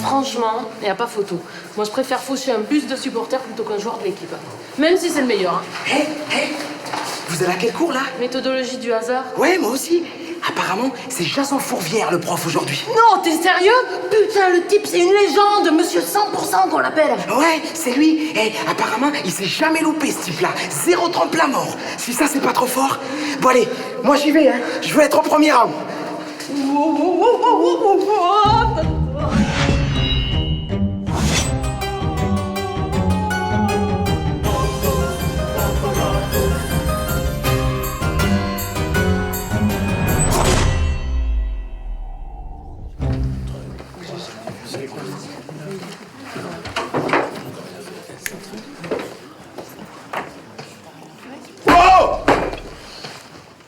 franchement, y a pas photo. Moi, je préfère faucher un bus de supporters plutôt qu'un joueur de l'équipe. Même si c'est le meilleur. Hein. Hé, vous allez à quel cours, là? Méthodologie du hasard. Ouais, moi aussi. Apparemment, c'est Jason Fourvière, le prof, aujourd'hui. Non, t'es sérieux? Putain, le type, c'est une légende. Monsieur 100% qu'on l'appelle. Ouais, c'est lui. Et apparemment, il s'est jamais loupé, ce type-là. 0 tremplin mort. Si ça, c'est pas trop fort. Bon, allez, moi, j'y vais, hein. Je veux être au premier rang.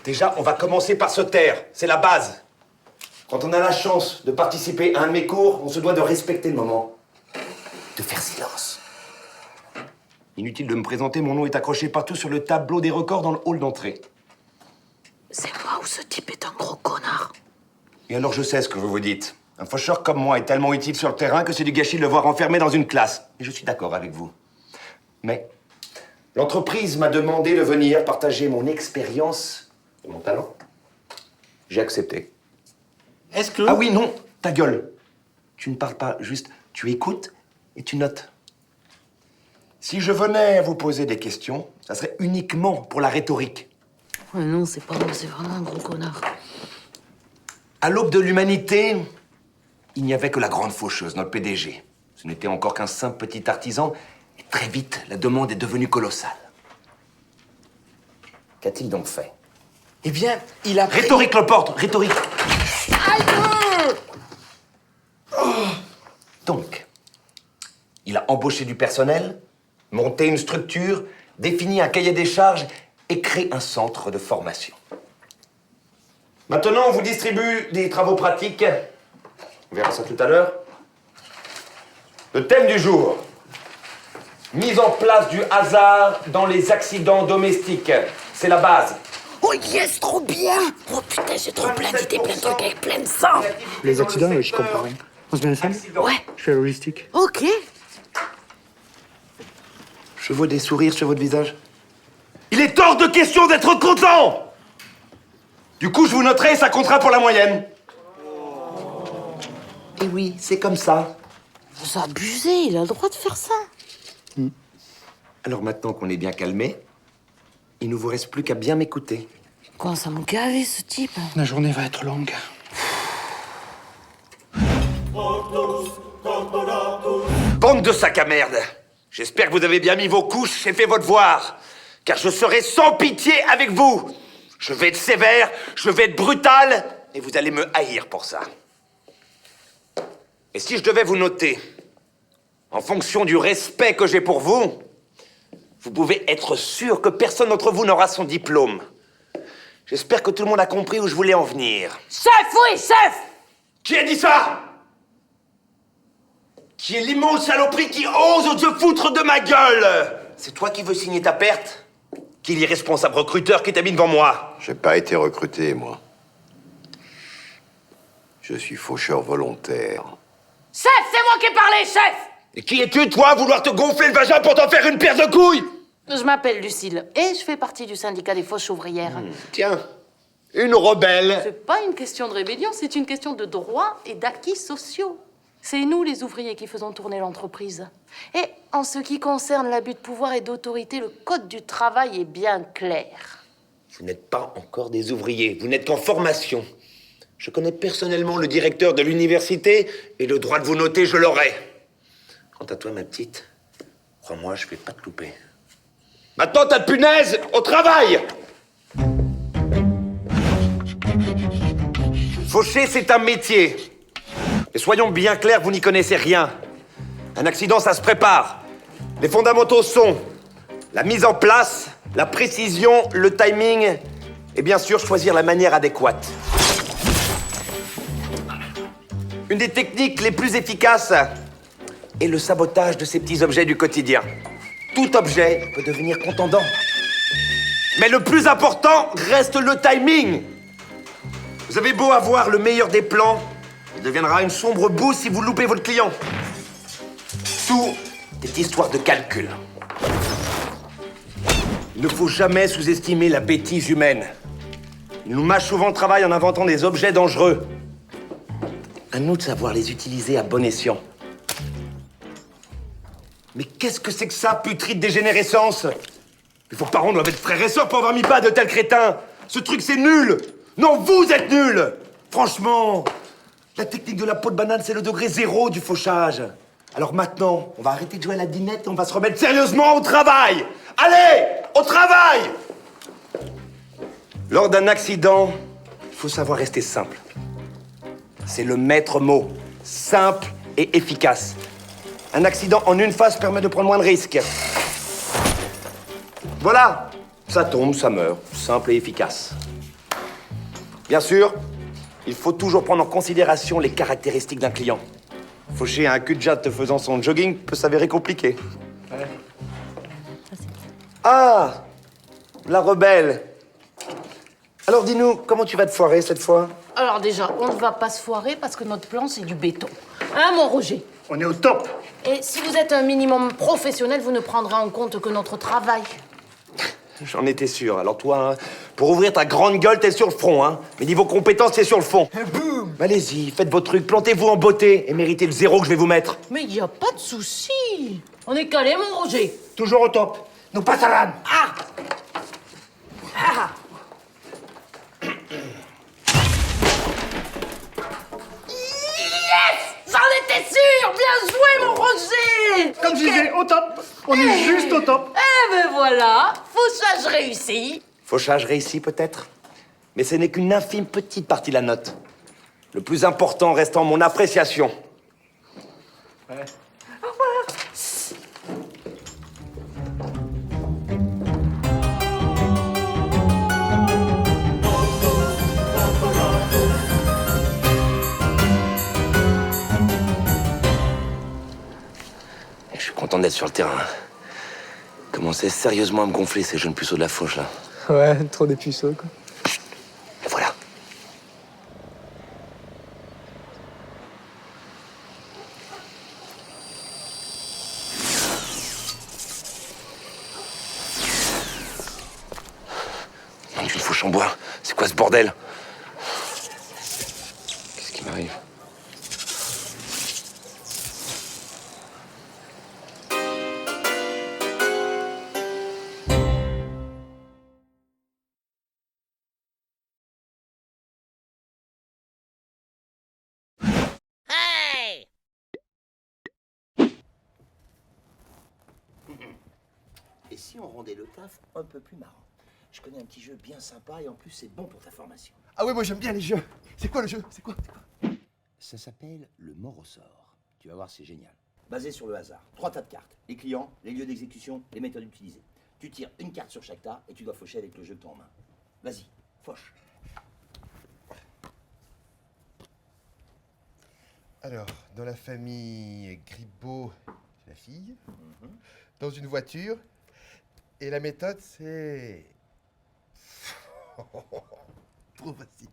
Déjà, on va commencer par se taire. C'est la base. Quand on a la chance de participer à un de mes cours, on se doit de respecter le moment. De faire silence. Inutile de me présenter, mon nom est accroché partout sur le tableau des records dans le hall d'entrée. C'est moi ou ce type est un gros connard? Et alors je sais ce que vous vous dites. Un faucheur comme moi est tellement utile sur le terrain que c'est du gâchis de le voir enfermé dans une classe. Et je suis d'accord avec vous. Mais l'entreprise m'a demandé de venir partager mon expérience et mon talent. J'ai accepté. Est-ce que... Ah oui, non, ta gueule. Tu ne parles pas, juste tu écoutes et tu notes. Si je venais à vous poser des questions, ça serait uniquement pour la rhétorique. Ouais, non, c'est pas moi, c'est vraiment un gros connard. À l'aube de l'humanité, il n'y avait que la grande faucheuse, notre PDG. Ce n'était encore qu'un simple petit artisan, et très vite, la demande est devenue colossale. Qu'a-t-il donc fait? Eh bien, il a... Rhétorique, Leporte, rhétorique. Donc, il a embauché du personnel, monté une structure, défini un cahier des charges et créé un centre de formation. Maintenant, on vous distribue des travaux pratiques. On verra ça tout à l'heure. Le thème du jour. Mise en place du hasard dans les accidents domestiques. C'est la base. Oh yes, trop bien! Oh putain, j'ai trop plein d'idées, plein de trucs avec plein de sang! Les accidents, je comprends rien. On se met ensemble? Ouais. Je fais la logistique. Ok. Je vois des sourires sur votre visage. Il est hors de question d'être content! Du coup, je vous noterai et ça comptera pour la moyenne. Et oui, c'est comme ça. Vous abusez, il a le droit de faire ça. Alors maintenant qu'on est bien calmé, il ne vous reste plus qu'à bien m'écouter. Comment ça me gaver, ce type? La journée va être longue. Bande de sacs à merde! J'espère que vous avez bien mis vos couches et fait votre devoir. Car je serai sans pitié avec vous. Je vais être sévère, je vais être brutal, et vous allez me haïr pour ça. Et si je devais vous noter, en fonction du respect que j'ai pour vous, vous pouvez être sûr que personne d'entre vous n'aura son diplôme. J'espère que tout le monde a compris où je voulais en venir. Chef, oui, chef! Qui a dit ça? Qui est l'immense saloperie qui ose se foutre de ma gueule? C'est toi qui veux signer ta perte? Qui est l'irresponsable recruteur qui t'a mis devant moi? J'ai pas été recruté, moi. Je suis faucheur volontaire. Chef, c'est moi qui ai parlé, chef! Et qui es-tu, toi, à vouloir te gonfler le vagin pour t'en faire une paire de couilles? Je m'appelle Lucille et je fais partie du syndicat des fauches ouvrières. Tiens, une rebelle. C'est pas une question de rébellion, c'est une question de droits et d'acquis sociaux. C'est nous, les ouvriers, qui faisons tourner l'entreprise. Et en ce qui concerne l'abus de pouvoir et d'autorité, le code du travail est bien clair. Vous n'êtes pas encore des ouvriers, vous n'êtes qu'en formation. Je connais personnellement le directeur de l'université et le droit de vous noter, je l'aurai. Quant à toi, ma petite, crois-moi, je vais pas te louper. Maintenant, t'as de punaise, au travail! Faucher, c'est un métier. Et soyons bien clairs, vous n'y connaissez rien. Un accident, ça se prépare. Les fondamentaux sont la mise en place, la précision, le timing et bien sûr choisir la manière adéquate. Une des techniques les plus efficaces est le sabotage de ces petits objets du quotidien. Tout objet peut devenir contendant. Mais le plus important reste le timing. Vous avez beau avoir le meilleur des plans, Il deviendra une sombre boue si vous loupez votre client. Tout est histoire de calcul. Il ne faut jamais sous-estimer la bêtise humaine. Ils nous mâchent souvent le travail en inventant des objets dangereux. À nous de savoir les utiliser à bon escient. Mais qu'est-ce que c'est que ça, putride dégénérescence? Mais vos parents doivent être frères et sœurs pour avoir mis pas de tels crétins. Ce truc, c'est nul. Non, vous êtes nuls. Franchement, la technique de la peau de banane, c'est le degré zéro du fauchage. Alors maintenant, on va arrêter de jouer à la dinette et on va se remettre sérieusement au travail. Allez, au travail! Lors d'un accident, il faut savoir rester simple. C'est le maître mot. Simple et efficace. Un accident en une phase permet de prendre moins de risques. Voilà. Ça tombe, ça meurt. Simple et efficace. Bien sûr, il faut toujours prendre en considération les caractéristiques d'un client. Faucher un cul-de-jatte faisant son jogging peut s'avérer compliqué. Ouais. Ah, la rebelle. Alors dis-nous, comment tu vas te foirer cette fois? Alors déjà, on ne va pas se foirer parce que notre plan, c'est du béton. Hein, mon Roger? On est au top. Et si vous êtes un minimum professionnel, vous ne prendrez en compte que notre travail. J'en étais sûr. Alors toi, hein, pour ouvrir ta grande gueule, t'es sur le front, hein. Mais niveau compétence, t'es sur le fond. Boum! Allez-y, faites vos trucs, plantez-vous en beauté et méritez le zéro que je vais vous mettre. Mais il n'y a pas de souci. On est calé, mon Roger. Toujours au top. Nous passe à l'âne. J'en étais sûre. Bien joué, mon Roger. Comme je disais, au top. On est juste au top. Eh ben voilà, fauchage réussi. Fauchage réussi peut-être, mais ce n'est qu'une infime petite partie de la note. Le plus important restant mon appréciation. Ouais. Je suis content d'être sur le terrain. Commencez sérieusement à me gonfler ces jeunes puceaux de la fauche là. Ouais, trop des puceaux, quoi. Et voilà. Manque une fauche en bois. C'est quoi ce bordel? Qu'est-ce qui m'arrive? Et si on rendait le taf un peu plus marrant? Je connais un petit jeu bien sympa et en plus c'est bon pour ta formation. Ah ouais, moi j'aime bien les jeux. C'est quoi le jeu? C'est quoi? Ça s'appelle le mort au sort. Tu vas voir, c'est génial. Basé sur le hasard. 3 tas de cartes. Les clients, les lieux d'exécution, les méthodes utilisées. Tu tires une carte sur chaque tas et tu dois faucher avec le jeu que t'as en main. Vas-y, fauche. Alors, dans la famille Gribaud, c'est la fille. Dans une voiture. Et la méthode, c'est... Trop facile.